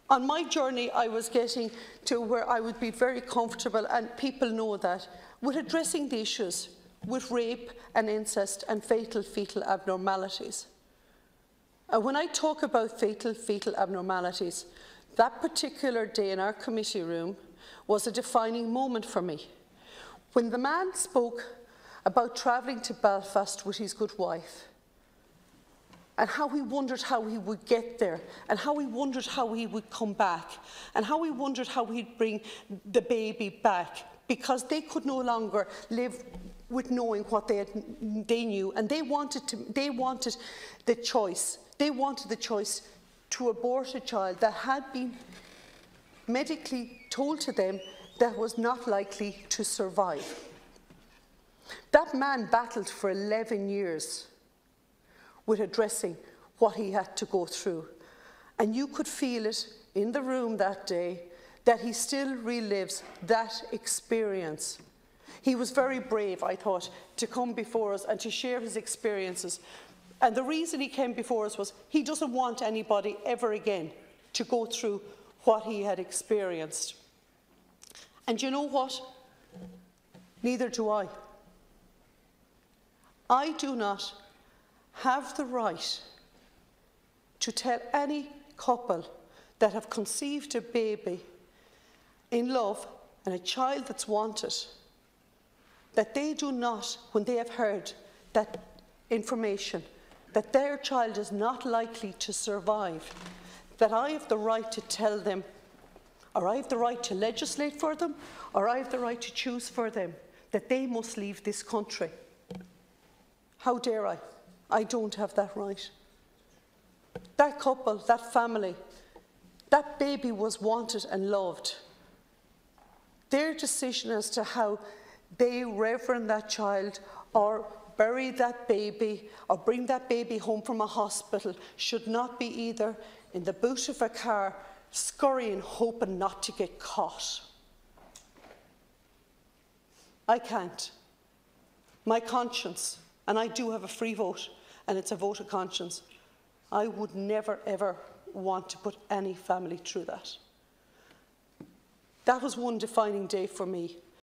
On my journey, I was getting to where I would be very comfortable, and people know that, with addressing the issues with rape and incest and fetal abnormalities. And when I talk about fetal abnormalities, that particular day in our committee room was a defining moment for me. When the man spoke about travelling to Belfast with his good wife, and how he wondered how he would get there, and how he wondered how he would come back, and how he wondered how he'd bring the baby back, because they could no longer live with knowing what they knew, and they wanted the choice. They wanted the choice to abort a child that had been medically told to them that was not likely to survive. That man battled for 11 years with addressing what he had to go through. And you could feel it in the room that day that he still relives that experience. He was very brave, I thought, to come before us and to share his experiences. And the reason he came before us was he doesn't want anybody ever again to go through what he had experienced. And you know what? Neither do I. I do not have the right to tell any couple that have conceived a baby in love and a child that's wanted, that they do not, when they have heard that information, that their child is not likely to survive, that I have the right to tell them, or I have the right to legislate for them, or I have the right to choose for them, that they must leave this country. How dare I? I don't have that right. That couple, that family, that baby was wanted and loved. Their decision as to how they reverend that child or bury that baby or bring that baby home from a hospital should not be either in the boot of a car, scurrying, hoping not to get caught. I can't. My conscience, and I do have a free vote, and it's a vote of conscience, I would never, ever want to put any family through that. That was one defining day for me.